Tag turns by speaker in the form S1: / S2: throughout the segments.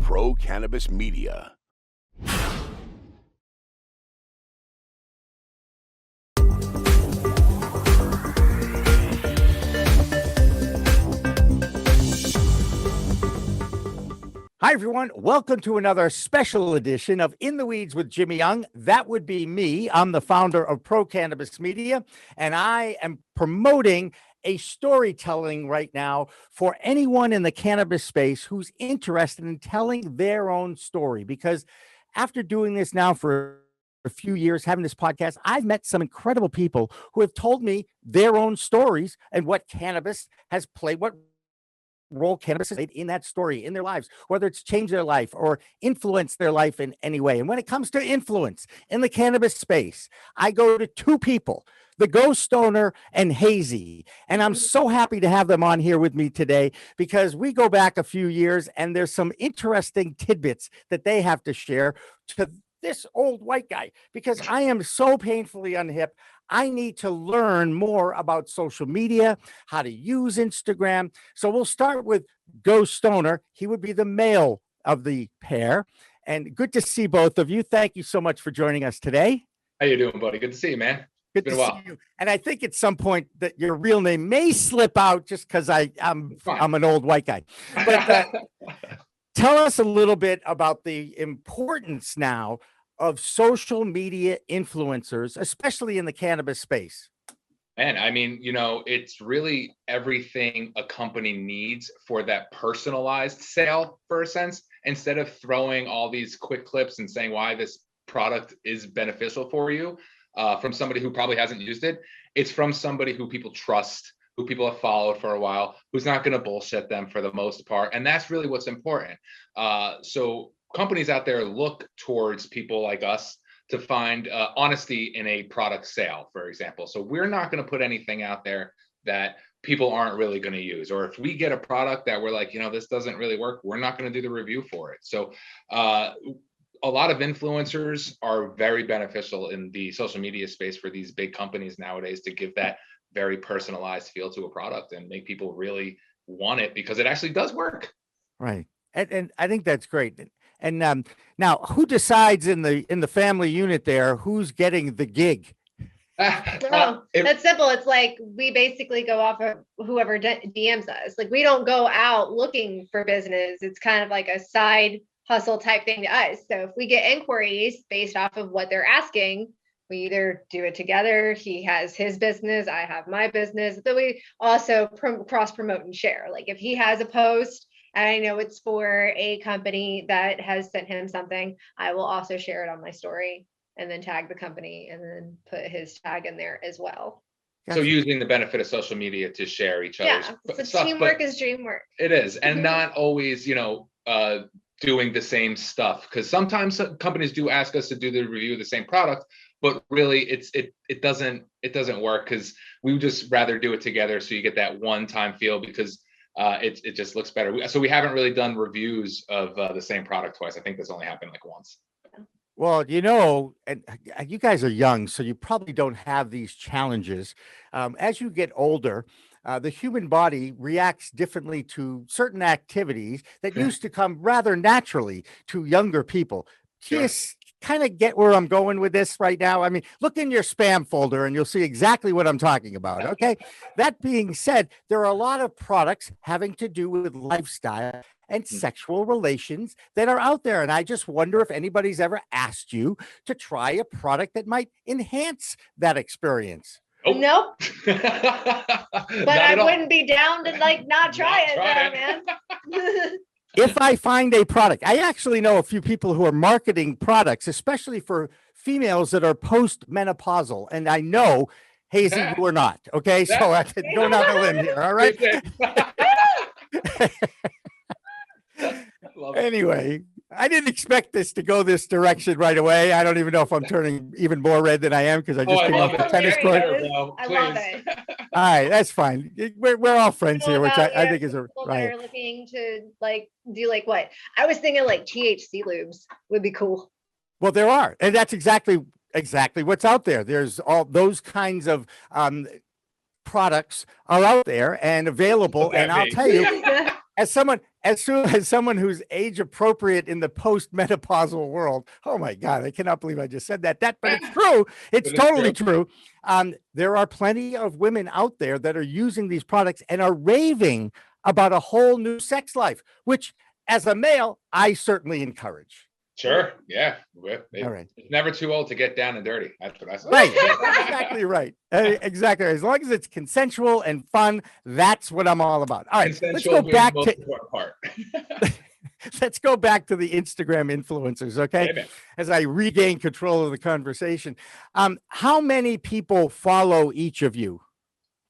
S1: Pro Cannabis Media.
S2: Hi, everyone. Welcome to another special edition of In the Weeds with Jimmy Young. That would be me. I'm the founder of Pro Cannabis Media, and I am promoting a storytelling right now for anyone in the cannabis space who's interested in telling their own story. Because after doing this now for a few years, having this podcast, I've met some incredible people who have told me their own stories and what cannabis has played, what role cannabis has played in that story, in their lives, whether it's changed their life or influenced their life in any way. And when it comes to influence in the cannabis space, I go to two people, the GoStoner and Hazy. And I'm so happy to have them on here with me today because we go back a few years and there's some interesting tidbits that they have to share to this old white guy, because I am so painfully unhip. I need to learn more about social media, how to use Instagram. So we'll start with GoStoner. He would be the male of the pair. And good to see both of you. Thank you so much for joining us today.
S3: How you doing, buddy? Good to see you, man.
S2: Good to see you. And I think at some point that your real name may slip out just because I'm an old white guy. But tell us a little bit about the importance now of social media influencers, especially in the cannabis space.
S3: Man, I mean, it's really everything a company needs for that personalized sale, for a sense, instead of throwing all these quick clips and saying why this product is beneficial for you from somebody who probably hasn't used it. It's from somebody who people trust, who people have followed for a while, who's not going to bullshit them for the most part. And that's really what's important. So companies out there look towards people like us to find honesty in a product sale, for example. So we're not going to put anything out there that people aren't really going to use. Or if we get a product that we're like, this doesn't really work, we're not going to do the review for it. So a lot of influencers are very beneficial in the social media space for these big companies nowadays to give that very personalized feel to a product and make people really want it because it actually does work.
S2: Right. And I think that's great. And now, who decides in the family unit there who's getting the gig?
S4: That's simple. It's like we basically go off of whoever DMs us. Like we don't go out looking for business. It's kind of like a side hustle type thing to us. So if we get inquiries based off of what they're asking, we either do it together. He has his business, I have my business. Then we also cross promote and share. Like if he has a post, and I know it's for a company that has sent him something, I will also share it on my story and then tag the company and then put his tag in there as well.
S3: So using the benefit of social media to share each other's stuff.
S4: Teamwork is dreamwork.
S3: It is. And not always, doing the same stuff. Because sometimes companies do ask us to do the review of the same product, but really it doesn't work because we would just rather do it together so you get that one-time feel because it just looks better. So we haven't really done reviews of the same product twice. I think this only happened like once.
S2: Well, and you guys are young, so you probably don't have these challenges. As you get older, the human body reacts differently to certain activities that used to come rather naturally to younger people. Just kind of get where I'm going with this right now. I mean, look in your spam folder and you'll see exactly what I'm talking about. Okay. That being said, there are a lot of products having to do with lifestyle and sexual relations that are out there. And I just wonder if anybody's ever asked you to try a product that might enhance that experience.
S4: Nope. But I wouldn't be down to not try it though, man.
S2: If I find a product, I actually know a few people who are marketing products, especially for females that are post-menopausal. And I know, Hazy, you are not. Okay. So I could go down the limb here. All right. Anyway, I didn't expect this to go this direction right away. I don't even know if I'm turning even more red than I am because I just came off the tennis court.
S4: I love it.
S2: All right, that's fine. We're all friends here, which I think is right.
S4: They're looking to do what? I was thinking THC lubes would be cool.
S2: Well, there are, and that's exactly what's out there. There's all those kinds of products are out there and available. And I'll tell you, as soon as someone who's age appropriate in the post-menopausal world. Oh my God, I cannot believe I just said that. But it's true. It's totally true. There are plenty of women out there that are using these products and are raving about a whole new sex life, which as a male, I certainly encourage.
S3: Sure. Yeah.
S2: All right.
S3: It's never too old to get down and dirty. That's what I said.
S2: Right. Exactly right. Exactly. As long as it's consensual and fun, that's what I'm all about. All right. Let's go back to let's go back to the Instagram influencers. Okay.
S3: Amen.
S2: As I regain control of the conversation. How many people follow each of you?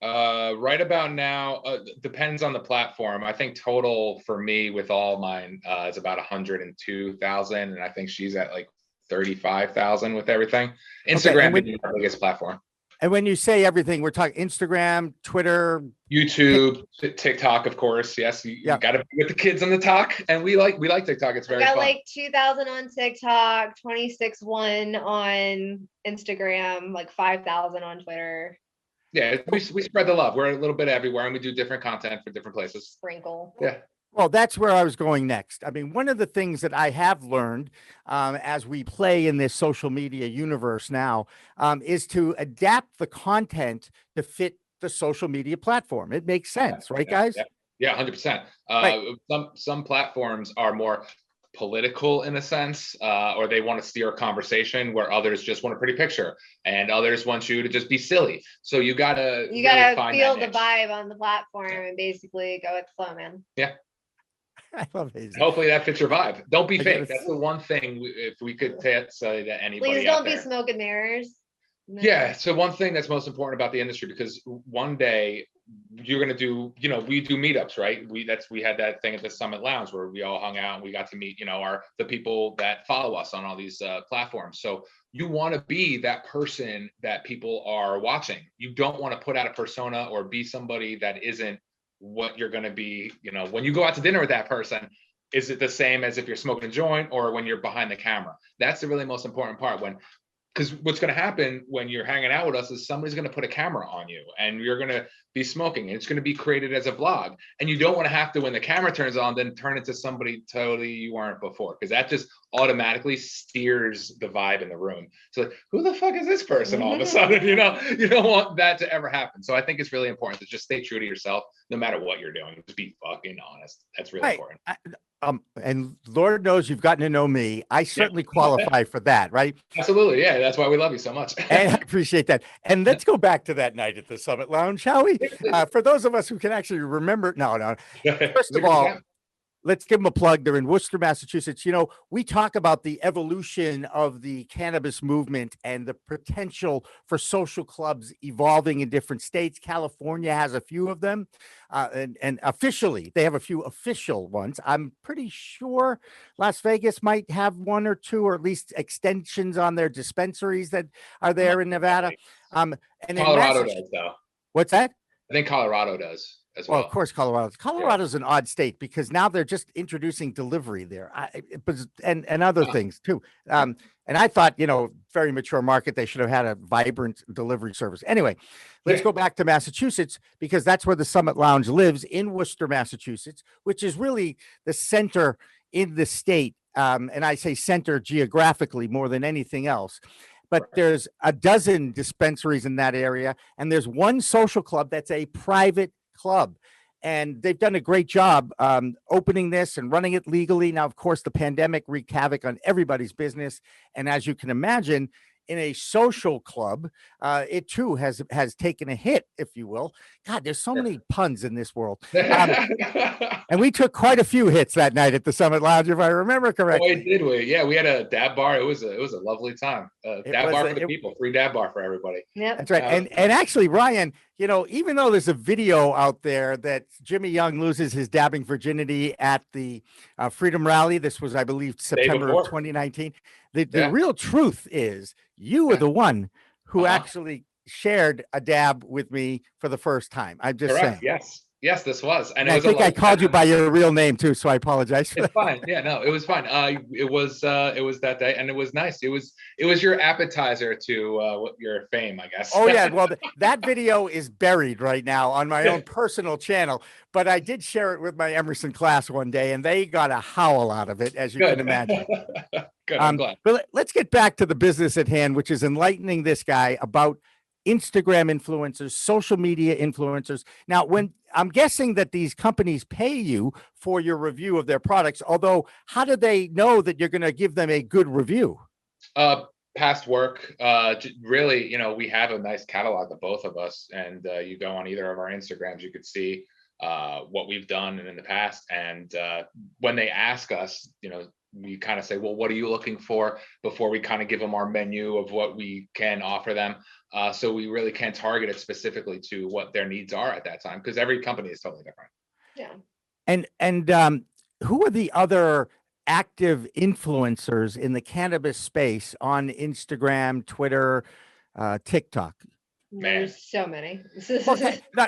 S3: Right about now, depends on the platform. I think total for me with all mine is about 102,000, and I think she's at like 35,000 with everything. Instagram is our biggest platform.
S2: And when you say everything, we're talking Instagram, Twitter,
S3: YouTube, TikTok, of course. Yes, you got to be with the kids on the talk, and we like TikTok. It's very fun.
S4: Like 2,000 on TikTok, 26,1 on Instagram, like 5,000 on Twitter.
S3: Yeah, we spread the love. We're a little bit everywhere, and we do different content for different places.
S4: Sprinkle.
S3: Yeah.
S2: Well, that's where I was going next. I mean, one of the things that I have learned as we play in this social media universe now is to adapt the content to fit the social media platform. It makes sense, right, guys?
S3: Yeah, 100%. Some platforms are more political in a sense, or they want to steer a conversation, where others just want a pretty picture and others want you to just be silly. So you gotta
S4: feel the vibe on the platform and basically go with the flow, man.
S3: Yeah.
S2: I love Hazy.
S3: Hopefully that fits your vibe. Don't be fake. That's the one thing, if we could say that anybody
S4: Please don't be smoke and mirrors.
S3: No. Yeah. So one thing that's most important about the industry, because one day you're going to do, we do meetups, right? We had that thing at the Summit Lounge where we all hung out and we got to meet, the people that follow us on all these platforms. So you want to be that person that people are watching. You don't want to put out a persona or be somebody that isn't what you're going to be. When you go out to dinner with that person, is it the same as if you're smoking a joint or when you're behind the camera? That's the really most important part. Because what's going to happen when you're hanging out with us is somebody's going to put a camera on you and you're going to be smoking, and it's going to be created as a vlog. And you don't want to have to, when the camera turns on, then turn into somebody totally you weren't before, because that just automatically steers the vibe in the room. So who the fuck is this person all of a sudden? You don't want that to ever happen. So I think it's really important to just stay true to yourself, no matter what you're doing. Just be fucking honest. That's really important.
S2: And Lord knows you've gotten to know me. I certainly qualify for that, right?
S3: Absolutely. Yeah. That's why we love you so much.
S2: And I appreciate that. And let's go back to that night at the Summit Lounge, shall we? For those of us who can actually remember. No. First of all, let's give them a plug. They're in Worcester, Massachusetts. We talk about the evolution of the cannabis movement and the potential for social clubs evolving in different states. California has a few of them. And officially, they have a few official ones. I'm pretty sure Las Vegas might have one or two, or at least extensions on their dispensaries that are there in Nevada. And
S3: Colorado does, though.
S2: What's that?
S3: I think Colorado does as well.
S2: Well, of course, Colorado's an odd state because now they're just introducing delivery there, and other things too. And I thought, very mature market, they should have had a vibrant delivery service. Anyway, let's go back to Massachusetts, because that's where the Summit Lounge lives, in Worcester, Massachusetts, which is really the center in the state. And I say center geographically more than anything else. But there's a dozen dispensaries in that area, and there's one social club that's a private club, and they've done a great job opening this and running it legally. Now, of course, the pandemic wreaked havoc on everybody's business, and as you can imagine, in a social club, it too has taken a hit, if you will. God, there's so many puns in this world. And we took quite a few hits that night at the Summit Lounge, if I remember correctly.
S3: Oh, did we? Yeah, we had a dab bar. It was a lovely time. Dab bar for the people, free dab bar for everybody.
S4: Yeah,
S2: that's right. And actually, Ryan, even though there's a video out there that Jimmy Young loses his dabbing virginity at the Freedom Rally, this was, I believe, September of 2019. The real truth is you were the one who actually shared a dab with me for the first time. I'm just saying.
S3: Yes. Yes, this was.
S2: And I think I called you by your real name too, so I apologize for
S3: It's
S2: that.
S3: fine. Yeah, no, it was fine. It was that day, and it was nice. It was your appetizer to your fame, I guess.
S2: Oh yeah, well that video is buried right now on my own personal channel, but I did share it with my Emerson class one day, and they got a howl out of it, as you can imagine.
S3: Good, I'm glad.
S2: But let's get back to the business at hand, which is enlightening this guy about Instagram influencers, social media influencers. Now, when I'm guessing that these companies pay you for your review of their products, although how do they know that you're going to give them a good review?
S3: Past work, really, we have a nice catalog of both of us, and you go on either of our Instagrams, you could see what we've done in the past. And when they ask us, we kind of say, well, what are you looking for, before we kind of give them our menu of what we can offer them. So we really can target it specifically to what their needs are at that time, because every company is totally different.
S4: Yeah.
S2: And who are the other active influencers in the cannabis space on Instagram, Twitter, TikTok?
S4: There's so many.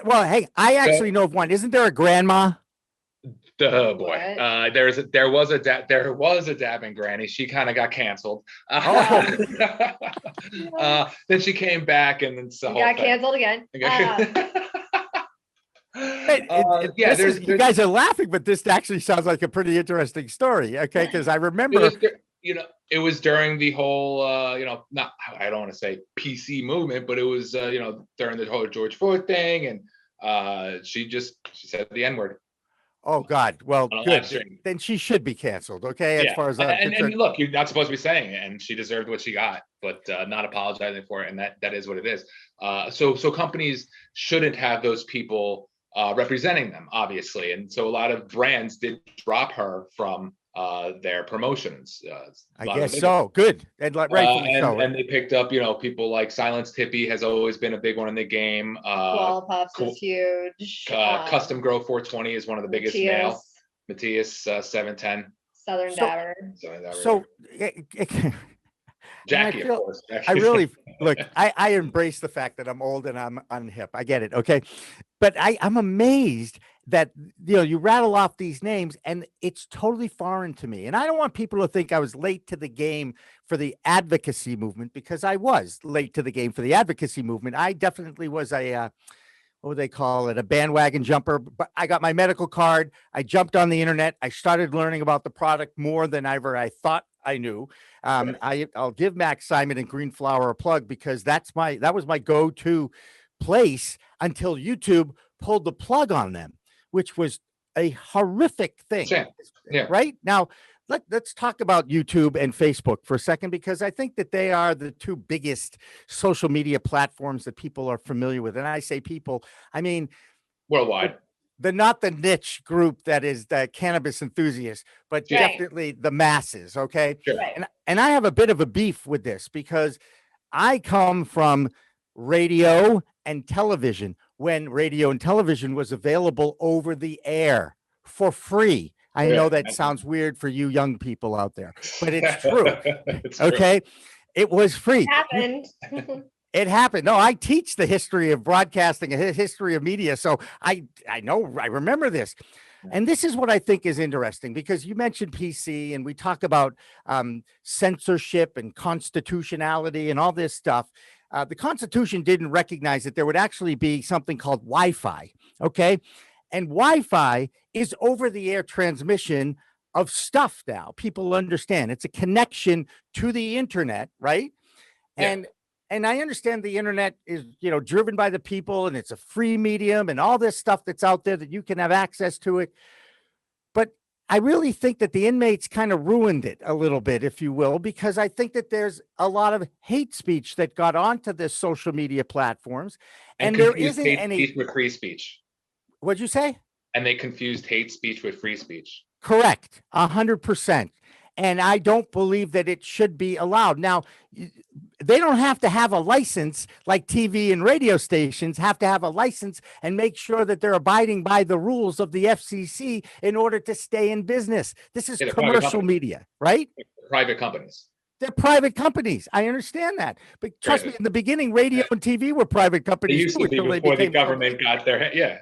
S2: Well, hey, I actually know of one. Isn't there a grandma?
S3: Oh boy, there was a dabbing granny. She kind of got canceled. Then she came back, and then
S4: got canceled again.
S2: You guys are laughing, but this actually sounds like a pretty interesting story. Okay, because I remember,
S3: it was during the whole, not, I don't want to say PC movement, but it was, during the whole George Floyd thing, and she said the N-word.
S2: Oh God! Well, good. Then she should be canceled. Okay, as far as I'm concerned.
S3: And look, you're not supposed to be saying it, and she deserved what she got, but not apologizing for it, and that is what it is. So companies shouldn't have those people representing them, obviously, and so a lot of brands did drop her from their promotions.
S2: I guess so. Good, and rightfully so.
S3: And they picked up, people like Silence Tippy has always been a big one in the game.
S4: Wall Puffs is huge.
S3: Custom Grow 420 is one of the biggest male. Matthias 710.
S4: Southern Dabber.
S2: So,
S3: Jackie, of course.
S2: I really look. I embrace the fact that I'm old and I'm unhip. I get it. Okay, but I'm amazed that you rattle off these names and it's totally foreign to me. And I don't want people to think I was late to the game for the advocacy movement, because I was late to the game for the advocacy movement. I definitely was what would they call it? A bandwagon jumper. But I got my medical card. I jumped on the internet. I started learning about the product more than ever I thought I knew. I'll give Max Simon and Green Flower a plug, because that was my go-to place until YouTube pulled the plug on them, which was a horrific thing.
S3: Yeah.
S2: Right now, let's talk about YouTube and Facebook for a second, because I think that they are the two biggest social media platforms that people are familiar with. And I say people, I mean
S3: worldwide.
S2: Not the niche group that is the cannabis enthusiasts, but definitely the masses. Okay.
S3: Sure.
S2: And I have a bit of a beef with this, because I come from radio and television, when radio and television was available over the air for free. I know that sounds weird for you young people out there, but it's true. Okay. It was free.
S4: It happened.
S2: It happened. No, I teach the history of broadcasting, a history of media. So I remember this. And this is what I think is interesting, because you mentioned PC and we talk about censorship and constitutionality and all this stuff. The Constitution didn't recognize that there would actually be something called Wi-Fi. Okay. And Wi-Fi is over-the-air transmission of stuff now. People understand it's a connection to the internet, right? Yeah. And I understand the internet is, driven by the people, and it's a free medium and all this stuff that's out there that you can have access to it. But I really think that the inmates kind of ruined it a little bit, if you will, because I think that there's a lot of hate speech that got onto the social media platforms, and there isn't any
S3: with free speech.
S2: What'd you say?
S3: And they confused hate speech with free speech.
S2: Correct. 100%. And I don't believe that it should be allowed. Now, they don't have to have a license like TV and radio stations have to have a license and make sure that they're abiding by the rules of the FCC in order to stay in business. This is commercial media, right?
S3: Private companies.
S2: They're private companies. I understand that. But trust me, in the beginning, radio and TV were private
S3: They
S2: companies
S3: used to be
S2: until they
S3: before the
S2: became
S3: government got their, yeah.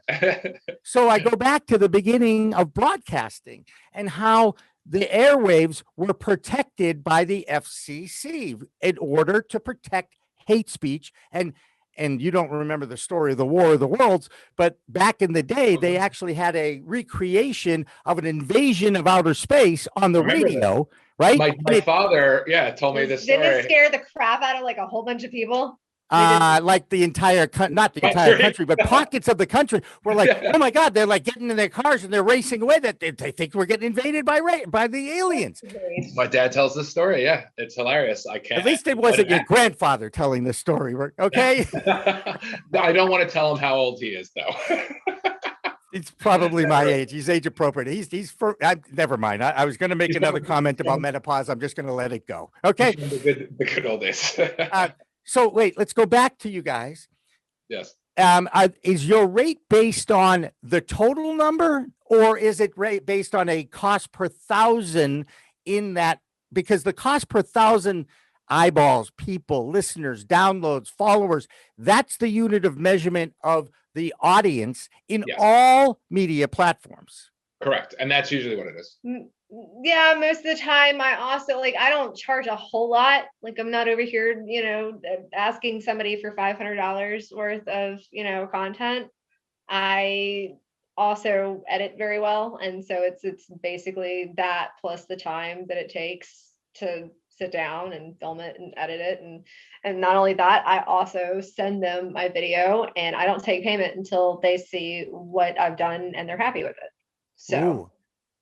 S2: So I go back to the beginning of broadcasting and how the airwaves were protected by the FCC in order to protect hate speech. And you don't remember the story of the War of the Worlds, but back in the day, they actually had a recreation of an invasion of outer space on the radio, right?
S3: My father, told me this story.
S4: Didn't it scare the crap out of like a whole bunch of people?
S2: Like the entire not the entire country, but pockets of the country were like, oh my God, they're like getting in their cars and they're racing away. That they think we're getting invaded by the aliens.
S3: My dad tells this story. Yeah, it's hilarious. I can't.
S2: At least it wasn't your grandfather telling this story, okay?
S3: I don't want to tell him how old he is, though.
S2: He's probably my age. He's age appropriate. Never mind. I was going to make another comment about menopause. I'm just going to let it go. Okay.
S3: The good old days.
S2: So wait, let's go back to you guys.
S3: Yes.
S2: Is your rate based on the total number, or is it based on a cost per thousand in that? Because the cost per thousand eyeballs, people, listeners, downloads, followers, that's the unit of measurement of the audience in all media platforms.
S3: Correct. And that's usually what it is.
S4: Yeah, most of the time I also I don't charge a whole lot. Like I'm not over here, asking somebody for $500 worth of, content. I also edit very well. And so it's basically that plus the time that it takes to sit down and film it and edit it. And not only that, I also send them my video and I don't take payment until they see what I've done and they're happy with it. So.
S2: Ooh.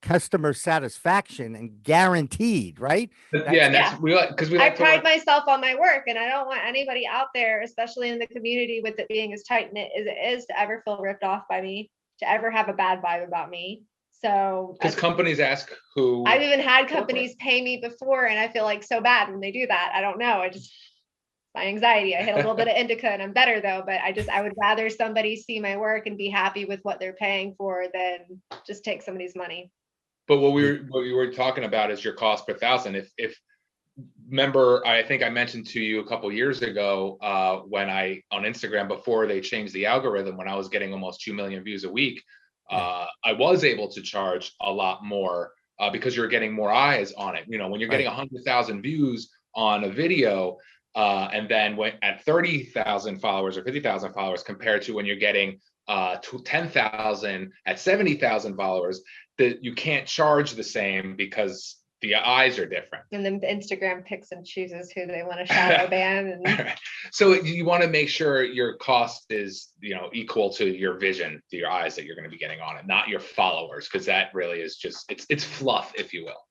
S2: Customer satisfaction and guaranteed, right?
S4: I pride myself on my work, and I don't want anybody out there, especially in the community, with it being as tight knit as it is, to ever feel ripped off by me, to ever have a bad vibe about me. So
S3: because companies ask who
S4: I've even had companies pay me before, and I feel like so bad when they do that. I don't know. My anxiety. I hit a little bit of indica and I'm better though, but I would rather somebody see my work and be happy with what they're paying for than just take somebody's money.
S3: But what we were talking about is your cost per thousand. If remember, I think I mentioned to you a couple of years ago when on Instagram, before they changed the algorithm, when I was getting almost 2 million views a week, I was able to charge a lot more because you're getting more eyes on it. When you're getting 100,000 views on a video, and then at 30,000 followers or 50,000 followers, compared to when you're getting 10,000 at 70,000 followers, that you can't charge the same because the eyes are different.
S4: And then Instagram picks and chooses who they want to shadow ban. And
S3: so you want to make sure your cost is, equal to your vision, to your eyes that you're going to be getting on it, not your followers, because that really is just it's fluff, if you will.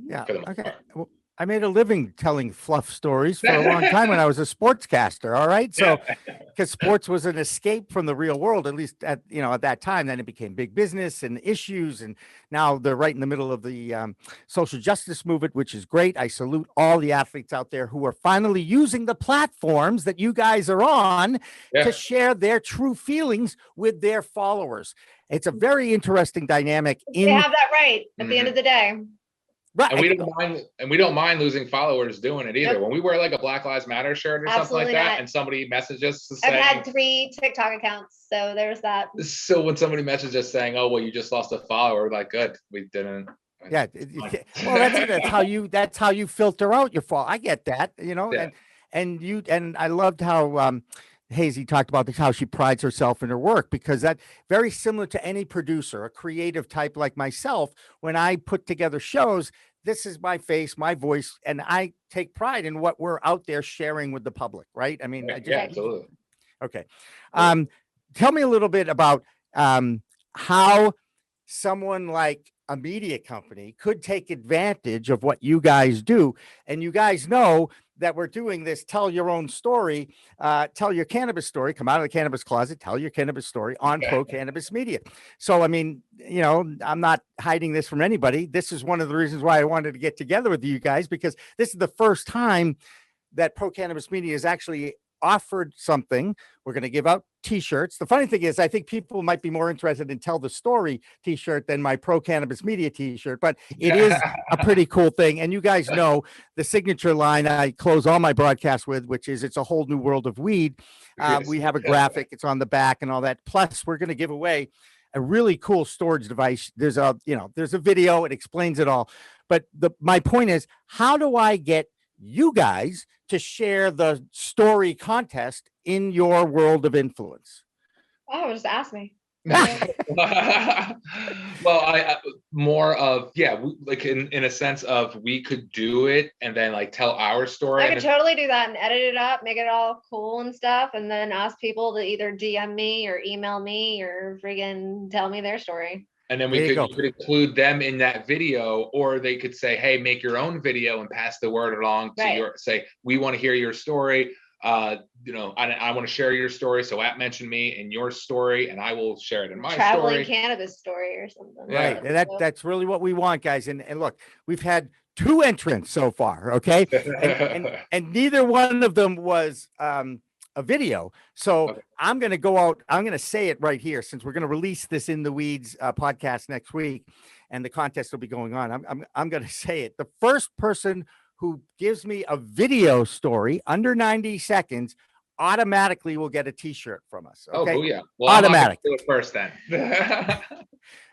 S2: Yeah. Okay. Well, I made a living telling fluff stories for a long time when I was a sportscaster. All right. So because sports was an escape from the real world, at least at that time. Then it became big business and issues. And now they're right in the middle of the social justice movement, which is great. I salute all the athletes out there who are finally using the platforms that you guys are on to share their true feelings with their followers. It's a very interesting dynamic.
S4: They have that right at the end of the day.
S2: Right.
S3: And we don't mind losing followers doing it either.
S4: Yep.
S3: When we wear like a Black Lives Matter shirt or something like that, and somebody messages us
S4: I've had 3 TikTok accounts, so there's that.
S3: So when somebody messages us saying, "Oh, well, you just lost a follower," we're like, "Good, we didn't."
S2: Yeah. Well, that's how you filter out your fall. I get that, and I loved how Hazy talked about how she prides herself in her work, because that very similar to any producer, a creative type like myself. When I put together shows, this is my face, my voice, and I take pride in what we're out there sharing with the public. Right. I mean,
S3: absolutely.
S2: Okay. Tell me a little bit about how someone like a media company could take advantage of what you guys do. And you guys know that we're doing this tell your own story, tell your cannabis story, come out of the cannabis closet, tell your cannabis story on Pro Cannabis Media. So, I mean, I'm not hiding this from anybody. This is one of the reasons why I wanted to get together with you guys, because this is the first time that Pro Cannabis Media has actually offered something. We're going to give out t-shirts. The funny thing is, I think people might be more interested in Tell the Story t-shirt than my Pro Cannabis Media t-shirt, but it is a pretty cool thing. And you guys know the signature line I close all my broadcasts with, which is "It's a whole new world of weed." We have a graphic, it's on the back and all that. Plus, we're going to give away a really cool storage device. There's a video, it explains it all. But my point is, how do I get you guys to share the story contest in your world of influence?
S4: Oh, just ask me.
S3: Well, I more of, like in a sense of, we could do it and then like tell our story.
S4: I could totally do that and edit it up, make it all cool and stuff, and then ask people to either DM me or email me or friggin' tell me their story.
S3: And then you could include them in that video, or they could say, hey, make your own video and pass the word along to say, we want to hear your story. I want to share your story. So mention me in your story and I will share it in my
S4: traveling cannabis story or something.
S2: Right. And that's really what we want, guys. And look, we've had 2 entrants so far. Okay. and neither one of them was, a video. So I'm going to go out. I'm going to say it right here, since we're going to release this In the Weeds podcast next week, and the contest will be going on. I'm going to say it. The first person who gives me a video story under 90 seconds automatically will get a t-shirt from us. Okay.
S3: Oh, yeah. Well,
S2: automatic.
S3: Do it first then.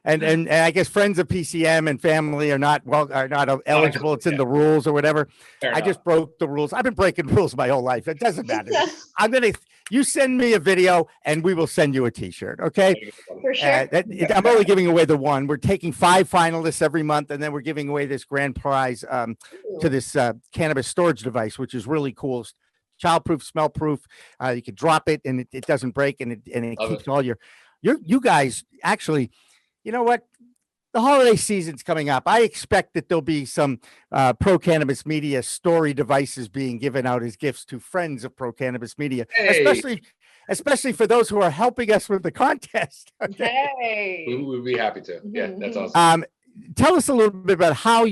S2: And I guess friends of PCM and family are not eligible. It's in the rules or whatever. I just broke the rules. I've been breaking rules my whole life. It doesn't matter. You send me a video and we will send you a t-shirt. Okay.
S4: For sure.
S2: I'm only giving away the one. We're taking 5 finalists every month, and then we're giving away this grand prize to this cannabis storage device, which is really cool. Childproof, smell-proof. You can drop it and it doesn't break, and it keeps all you guys actually. You know what? The holiday season's coming up. I expect that there'll be some Pro Cannabis Media story devices being given out as gifts to friends of Pro Cannabis Media, especially for those who are helping us with the contest. Okay?
S4: Hey,
S3: we would be happy to. Yeah, that's awesome.
S2: Tell us a little bit about how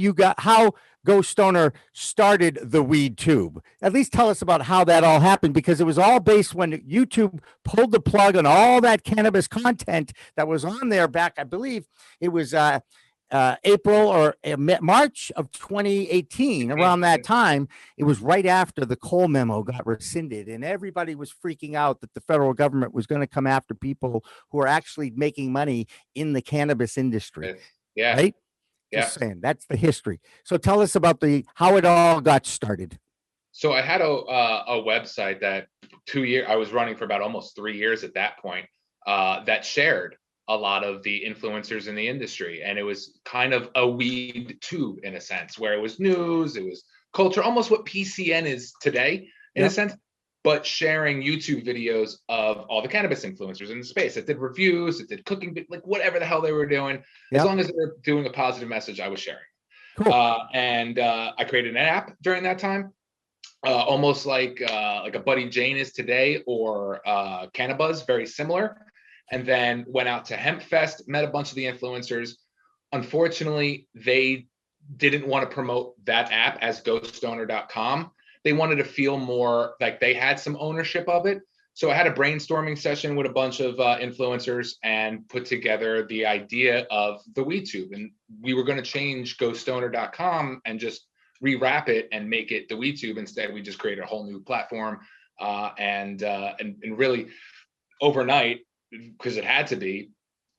S2: GoStoner started the weed tube. At least tell us about how that all happened, because it was all based when YouTube pulled the plug on all that cannabis content that was on there back, I believe it was April or March of 2018. Around that time, it was right after the Cole memo got rescinded, and everybody was freaking out that the federal government was going to come after people who are actually making money in the cannabis industry.
S3: Yeah.
S2: Right? Just saying, that's the history. So tell us about how it all got started.
S3: So I had a website that I was running for about almost 3 years at that point, that shared a lot of the influencers in the industry. And it was kind of a weed tube in a sense, where it was news, it was culture, almost what PCN is today in a sense, but sharing YouTube videos of all the cannabis influencers in the space that did reviews, that did cooking, like whatever the hell they were doing. As long as they were doing a positive message, I was sharing. Cool. I created an app during that time, almost like a Buddy Jane is today, or Cannabis, very similar. And then went out to Hemp Fest, met a bunch of the influencers. Unfortunately, they didn't want to promote that app as GoStoner.com. They wanted to feel more like they had some ownership of it. So I had a brainstorming session with a bunch of influencers and put together the idea of the weed tube. And we were going to change GoStoner.com and just rewrap it and make it the weed tube. Instead, we just created a whole new platform and really overnight, because it had to be,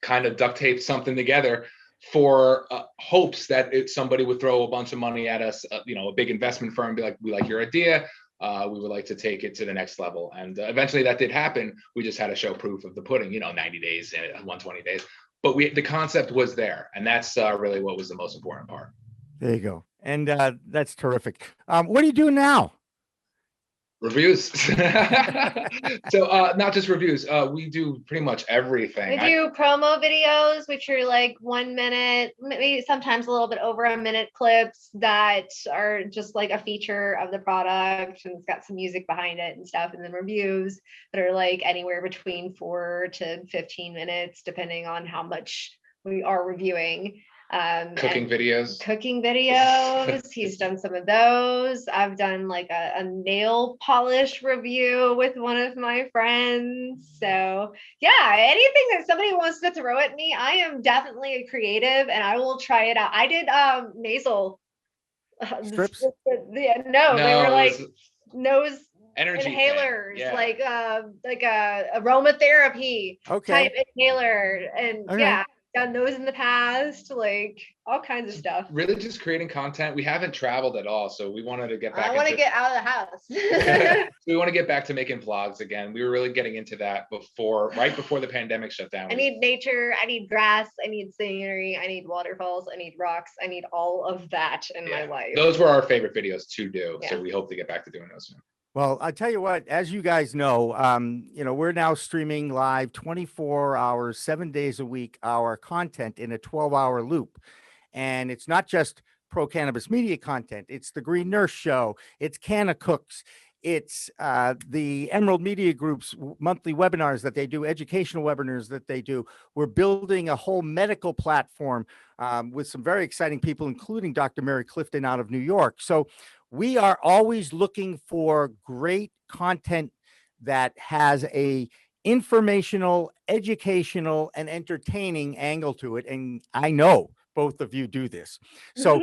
S3: kind of duct tape something together for hopes that somebody would throw a bunch of money at us, a big investment firm, be like, we like your idea. We would like to take it to the next level. And eventually that did happen. We just had to show proof of the pudding, 90 days, 120 days. But the concept was there. And that's really what was the most important part.
S2: There you go. And that's terrific. What do you do now?
S3: Reviews. So not just reviews, we do pretty much everything.
S4: We do promo videos, which are like 1 minute, maybe sometimes a little bit over a minute clips that are just like a feature of the product, and it's got some music behind it and stuff. And then reviews that are like anywhere between 4 to 15 minutes, depending on how much we are reviewing.
S3: Cooking videos.
S4: Cooking videos. He's done some of those. I've done like a nail polish review with one of my friends. So yeah, anything that somebody wants to throw at me, I am definitely a creative and I will try it out. I did nasal
S2: strips.
S4: No, they were like nose
S3: energy
S4: inhalers, like aromatherapy type inhaler, and done those in the past, like all kinds of stuff.
S3: Really just creating content. We haven't traveled at all, so we wanted to get back.
S4: I want to get out of the house.
S3: We want to get back to making vlogs again. We were really getting into that right before the pandemic shut down.
S4: I need nature, I need grass, I need scenery, I need waterfalls, I need rocks, I need all of that in my life.
S3: Those were our favorite videos to do, so we hope to get back to doing those soon.
S2: Well, I tell you what, as you guys know, we're now streaming live 24 hours, 7 days a week, our content in a 12-hour loop. And it's not just Pro Cannabis Media content. It's the Green Nurse Show. It's Canna Cooks. It's the Emerald Media Group's monthly webinars that they do, educational webinars that they do. We're building a whole medical platform with some very exciting people, including Dr. Mary Clifton out of New York. So we are always looking for great content that has a informational, educational, and entertaining angle to it. And I know both of you do this. So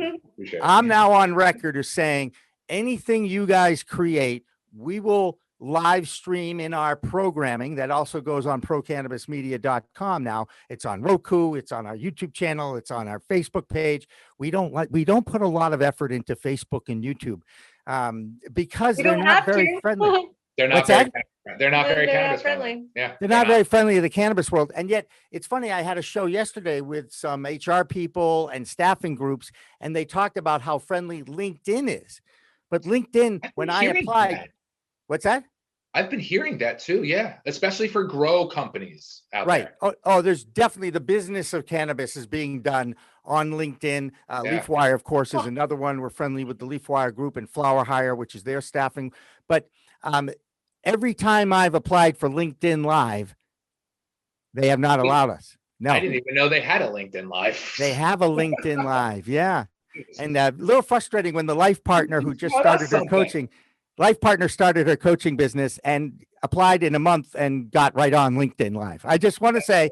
S2: I'm now on record as saying anything you guys create, we will live stream in our programming. That also goes on procannabismedia.com now. It's on Roku, it's on our YouTube channel, it's on our Facebook page. We don't put a lot of effort into Facebook and YouTube because they're not very friendly.
S3: They're not very cannabis friendly. Yeah.
S2: They're not very friendly to the cannabis world. And yet it's funny, I had a show yesterday with some HR people and staffing groups, and they talked about how friendly LinkedIn is. But LinkedIn, when I applied, what's that?
S3: I've been hearing that too. Yeah. Especially for grow companies out there.
S2: Oh, there's definitely the business of cannabis is being done on LinkedIn. LeafWire, of course, is another one. We're friendly with the LeafWire group and Flower Hire, which is their staffing. But every time I've applied for LinkedIn Live, they have not allowed us. No.
S3: I didn't even know they had a LinkedIn Live.
S2: They have a LinkedIn Live. Yeah. And a little frustrating when the life partner who just started her coaching, started her coaching business and applied in a month and got right on LinkedIn Live. I just want to say,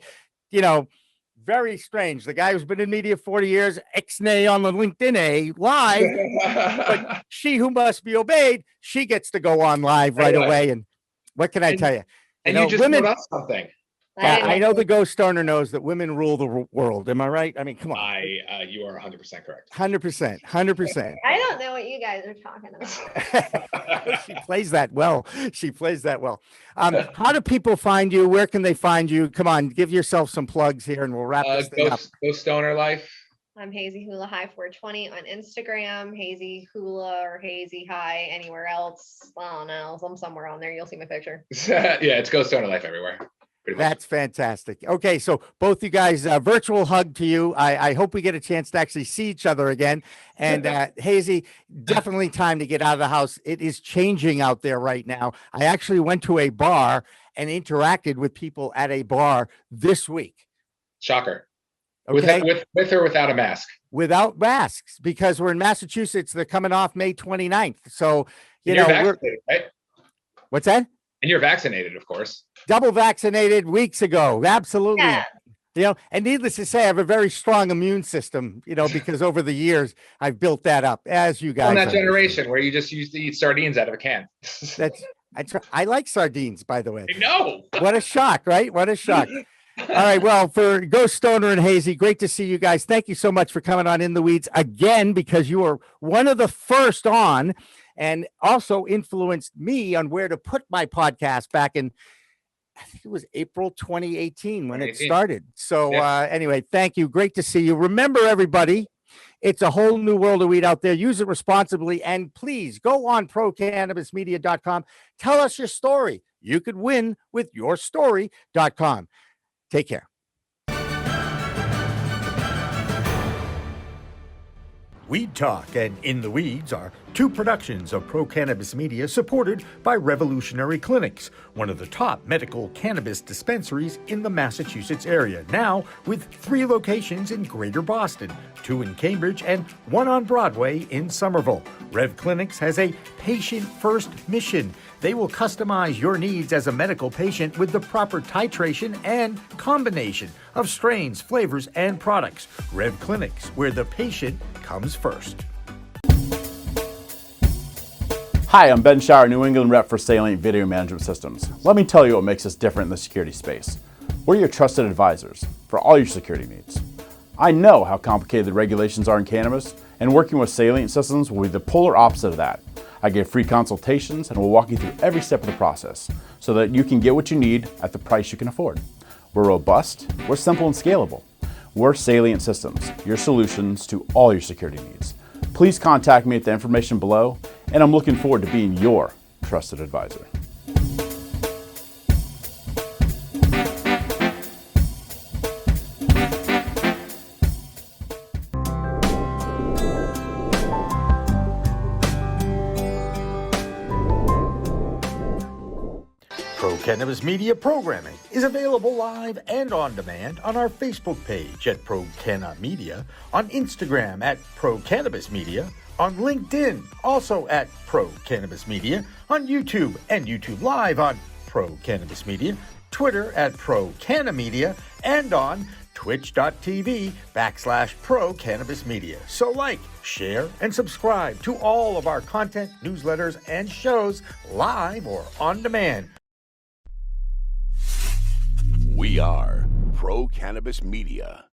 S2: very strange. The guy who's been in media 40 years, ex-nay on the LinkedIn live, but she who must be obeyed, she gets to go on live right away. And what can I tell you?
S3: And you just women, wrote something.
S2: I know the GoStoner knows that women rule the world. Am I right? I mean, come on.
S3: You are 100% correct.
S2: 100%.
S4: I don't know what you guys are talking about.
S2: She plays that well. How do people find you? Where can they find you? Come on, give yourself some plugs here and we'll wrap this thing up.
S3: GoStoner Life.
S4: I'm HazyHula High 420 on Instagram, HazyHula or Hazy High anywhere else. I don't know. I'm somewhere on there. You'll see my picture.
S3: Yeah, it's GoStoner Life everywhere.
S2: That's fantastic. Okay, so both you guys, virtual hug to you. I hope we get a chance to actually see each other again. And Hazy, definitely time to get out of the house. It is changing out there right now. I actually went to a bar and interacted with people at a bar this week.
S3: Shocker.
S2: Okay.
S3: With or without a mask?
S2: Without masks, because we're in Massachusetts. They're coming off May 29th. So,
S3: you're vaccinated, right?
S2: What's that?
S3: And you're vaccinated, of course.
S2: Double vaccinated weeks ago. Absolutely. Yeah. And needless to say, I have a very strong immune system, because over the years I've built that up, as you guys.
S3: From that generation where you just used to eat sardines out of a can.
S2: I like sardines, by the way.
S3: I know.
S2: What a shock, right? What a shock. All right. Well, for GoStoner and Hazy, great to see you guys. Thank you so much for coming on In the Weeds again, because you were one of the first on and also influenced me on where to put my podcast back in, I think it was April 2018 when it started. So anyway, thank you. Great to see you. Remember, everybody, it's a whole new world of weed out there. Use it responsibly. And please go on procannabismedia.com. Tell us your story. You could win with yourstory.com. Take care. Weed Talk and In the Weeds are two productions of Pro Cannabis Media supported by Revolutionary Clinics, one of the top medical cannabis dispensaries in the Massachusetts area, now with 3 locations in Greater Boston, 2 in Cambridge and 1 on Broadway in Somerville. Rev Clinics has a patient-first mission. They will customize your needs as a medical patient with the proper titration and combination of strains, flavors, and products. Rev Clinics, where the patient comes first.
S5: Hi, I'm Ben Shower, New England rep for Salient Video Management Systems. Let me tell you what makes us different in the security space. We're your trusted advisors for all your security needs. I know how complicated the regulations are in cannabis, and working with Salient Systems will be the polar opposite of that. I give free consultations and will walk you through every step of the process so that you can get what you need at the price you can afford. We're robust, we're simple and scalable. We're Salient Systems, your solutions to all your security needs. Please contact me at the information below, and I'm looking forward to being your trusted advisor.
S2: Pro Cannabis Media programming is available live and on demand on our Facebook page at Pro Canna Media, on Instagram at Pro Cannabis Media, on LinkedIn also at Pro Cannabis Media, on YouTube and YouTube Live on Pro Cannabis Media, Twitter at Pro Canna Media, and on twitch.tv/Pro Cannabis Media. So like, share, and subscribe to all of our content, newsletters, and shows live or on demand.
S1: We are Pro Cannabis Media.